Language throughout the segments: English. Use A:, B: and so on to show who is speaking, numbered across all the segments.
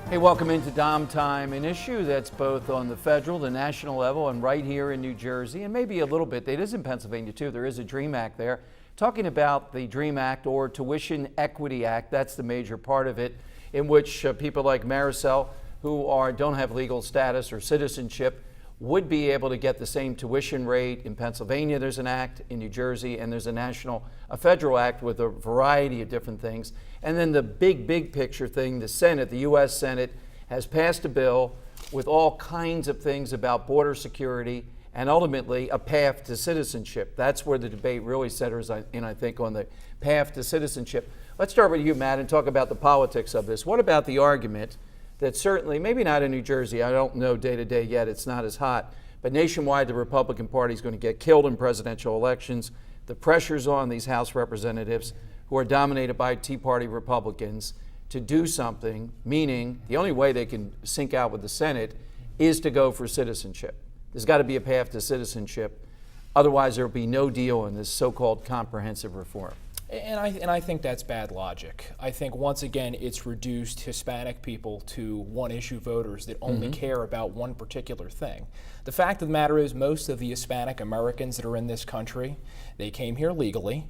A: Hey, welcome into Dom Time, an issue that's both on the federal, the national level, and right here in New Jersey, and maybe a little bit. It is in Pennsylvania, too. There is a DREAM Act there. Talking about the DREAM Act, or Tuition Equity Act, that's the major part of it, in which people like Maricel, who don't have legal status or citizenship, would be able to get the same tuition rate. In Pennsylvania, there's an act, in New Jersey, and there's a federal act with a variety of different things. And then the big picture thing, the Senate, the U.S. Senate, has passed a bill with all kinds of things about border security and ultimately a path to citizenship. That's where the debate really centers in, I think, on the path to citizenship. Let's start with you, Matt, and talk about the politics of this. What about the argument that certainly, maybe not in New Jersey, I don't know day to day yet, it's not as hot, but nationwide the Republican Party is going to get killed in presidential elections. The pressure's on these House representatives who are dominated by Tea Party Republicans to do something, meaning the only way they can sync out with the Senate is to go for citizenship. There's got to be a path to citizenship. Otherwise, there will be no deal in this so-called comprehensive reform.
B: And I think that's bad logic. I think, once again, it's reduced Hispanic people to one-issue voters that only care about one particular thing. The fact of the matter is, most of the Hispanic Americans that are in this country, they came here legally,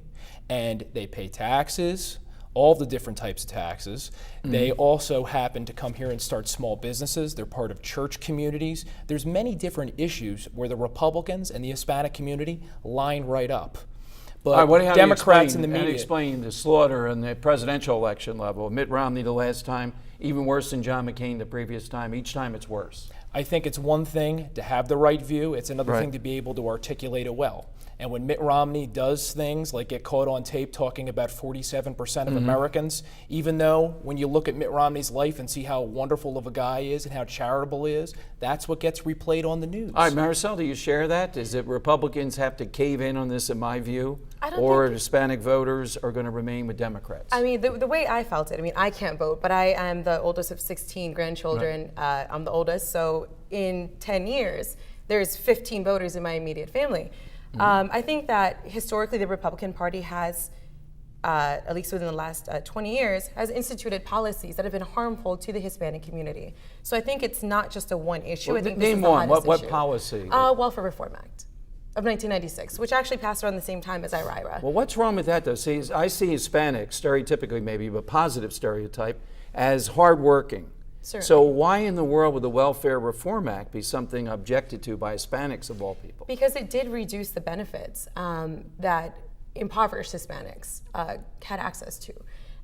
B: and they pay taxes, all the different types of taxes. They also happen to come here and start small businesses. They're part of church communities. There's many different issues where the Republicans and the Hispanic community line right up. But Democrats in the media.
A: Explain the slaughter in the presidential election level. Mitt Romney the last time, even worse than John McCain the previous time. Each time it's worse.
B: I think it's one thing to have the right view. It's another thing to be able to articulate it well. And when Mitt Romney does things like get caught on tape talking about 47% of Americans, even though when you look at Mitt Romney's life and see how wonderful of a guy he is and how charitable he is, that's what gets replayed on the news.
A: All right, Maricel, do you share that? Is it Republicans have to cave in on this, in my view? Or Hispanic voters are going to remain with Democrats?
C: I mean, the way I felt it, I mean, I can't vote, but I am the oldest of 16 grandchildren. I'm the oldest, so in 10 years, there's 15 voters in my immediate family. I think that historically the Republican Party has, at least within the last 20 years, has instituted policies that have been harmful to the Hispanic community. So I think it's not just a one issue.
A: Well,
C: I think
A: name
C: this is
A: one.
C: the hottest
A: What
C: issue.
A: policy?
C: Welfare Reform Act of 1996, which actually passed around the same time as IRA.
A: Well, what's wrong with that, though? See, I see Hispanics, stereotypically maybe, but positive stereotype, as hardworking.
C: Certainly.
A: So why in the world would the Welfare Reform Act be something objected to by Hispanics of all people?
C: Because it did reduce the benefits that impoverished Hispanics had access to.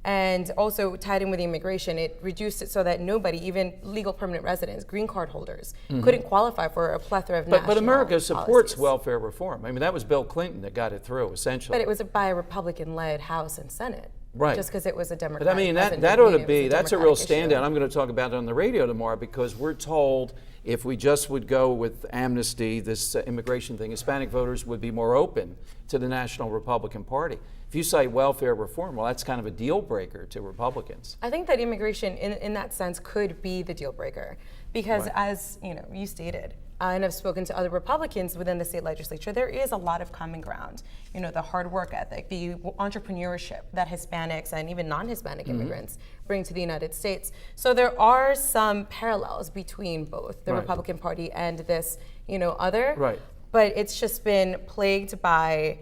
C: And also tied in with the immigration, it reduced it so that nobody, even legal permanent residents, green card holders, couldn't qualify for a plethora of national
A: But America supports
C: policies.
A: welfare reform. I mean, that was Bill Clinton that got it through, essentially.
C: But it was by a Republican-led House and Senate.
A: Right.
C: Just because it was a Democrat.
A: But I mean, that ought to be, that's a real standout. I'm going to talk about it on the radio tomorrow, because we're told if we just would go with amnesty, this immigration thing, Hispanic voters would be more open to the National Republican Party. If you cite welfare reform, well, that's kind of a deal breaker to Republicans.
C: I think that immigration, in that sense, could be the deal breaker, because as you stated, and I've spoken to other Republicans within the state legislature, there is a lot of common ground. The hard work ethic, the entrepreneurship that Hispanics and even non-Hispanic immigrants bring to the United States. So there are some parallels between both the Republican Party and this, other.
A: Right.
C: But it's just been plagued by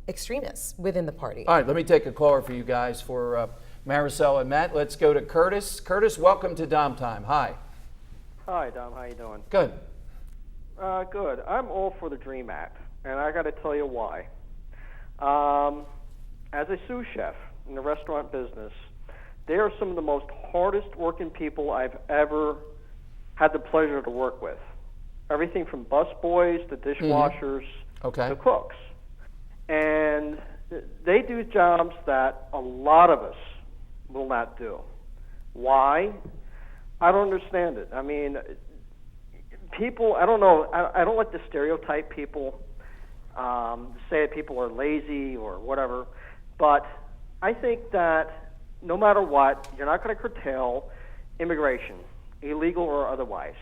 C: extremists within the party.
A: All right, let me take a caller for you guys for Maricel and Matt. Let's go to Curtis. Curtis, welcome to Dom Time. Hi.
D: Hi, Dom. How you doing?
A: Good.
D: Good. I'm all for the DREAM Act, and I got to tell you why. As a sous chef in the restaurant business, they are some of the most hardest working people I've ever had the pleasure to work with. Everything from busboys to dishwashers to cooks. And they do jobs that a lot of us will not do. Why? I don't understand it. I mean, people, I don't know, I don't like to stereotype people, say that people are lazy or whatever, but I think that no matter what, you're not going to curtail immigration, illegal or otherwise.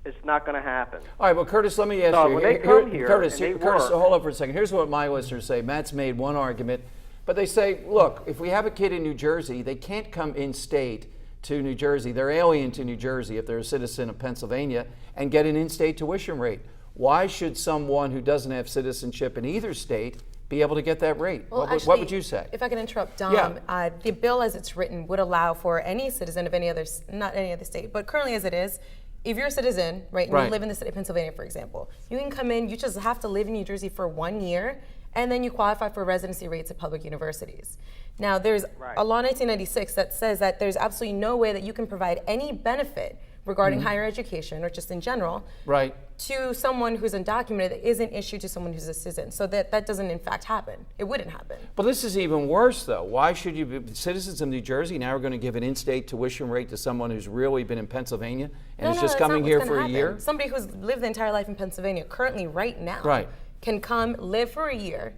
D: It's not going to happen.
A: All right, well, Curtis, let me ask you.
D: When they come here,
A: Curtis,
D: and they
A: Curtis,
D: work,
A: hold on for a second. Here's what my listeners say. Matt's made one argument, but they say, look, if we have a kid in New Jersey, they can't come in state to New Jersey, they're alien to New Jersey if they're a citizen of Pennsylvania, and get an in-state tuition rate. Why should someone who doesn't have citizenship in either state be able to get that rate?
C: Well,
A: What would you say?
C: If I can interrupt, Dom,
A: Yeah.
C: The bill as it's written would allow for any citizen of any other, not any other state, but currently as it is, if you're a citizen, right, and
A: Right.
C: you live in the state of Pennsylvania, for example, you can come in, you just have to live in New Jersey for 1 year, and then you qualify for residency rates at public universities. Now, there's a law 1996 that says that there's absolutely no way that you can provide any benefit regarding higher education or just in general
A: Right.
C: to someone who's undocumented that isn't issued to someone who's a citizen. So that doesn't in fact happen. It wouldn't happen.
A: But this is even worse, though. Why should you be citizens of New Jersey now are going to give an in-state tuition rate to someone who's really been in Pennsylvania and is just
C: that's not
A: coming
C: what's
A: here
C: gonna
A: for a
C: happen.
A: year?
C: Somebody who's lived the entire life in Pennsylvania currently right now
A: Right.
C: can come live for a year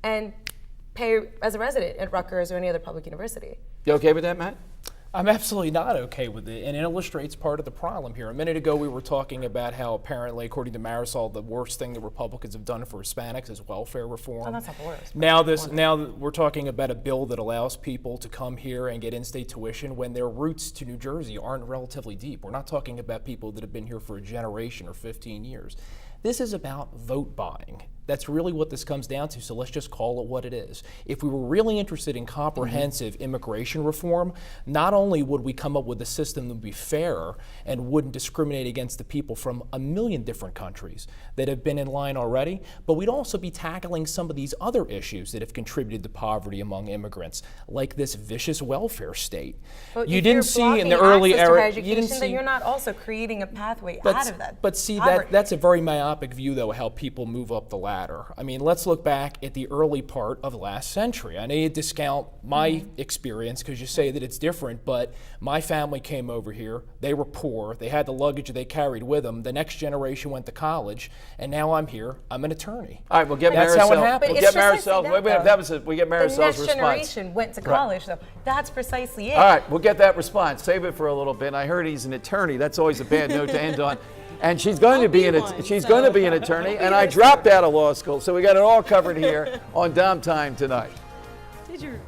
C: and pay as a resident at Rutgers or any other public university.
A: You okay with that, Matt?
B: I'm absolutely not okay with it, and it illustrates part of the problem here. A minute ago, we were talking about how apparently, according to Marisol, the worst thing the Republicans have done for Hispanics is welfare reform.
C: Oh, that's not the worst.
B: Now we're talking about a bill that allows people to come here and get in-state tuition when their roots to New Jersey aren't relatively deep. We're not talking about people that have been here for a generation or 15 years. This is about vote buying. That's really what this comes down to, so let's just call it what it is. If we were really interested in comprehensive immigration reform, not only would we come up with a system that would be fair and wouldn't discriminate against the people from a million different countries that have been in line already, but we'd also be tackling some of these other issues that have contributed to poverty among immigrants, like this vicious welfare state.
C: But
B: You
C: if
B: didn't
C: you're
B: see in the
C: blocking
B: early
C: access to higher
B: era,
C: education,
B: you didn't
C: then
B: see.
C: you're not also creating a pathway
B: But,
C: out of that.
B: but see,
C: poverty.
B: that's a very myopic view, though, how people move up the ladder. I mean, let's look back at the early part of last century. I know you discount my experience because you say that it's different, but my family came over here. They were poor. They had the luggage they carried with them. The next generation went to college, and now I'm here. I'm an attorney.
A: All right, we'll get
B: That's
A: Marisol.
B: how it happened.
A: We'll
C: But
A: get
C: it's precisely
A: Marisol.
C: that,
A: Wait,
C: though.
A: that was it. We get
C: the
A: Marisol's
C: next
A: response.
C: generation went to college, though. That's precisely it.
A: All right, we'll get that response. Save it for a little bit. I heard he's an attorney. That's always a bad note to end on. And she's going to be an attorney, and I dropped out of law school, so we got it all covered here on Dom Time tonight.
E: Did you?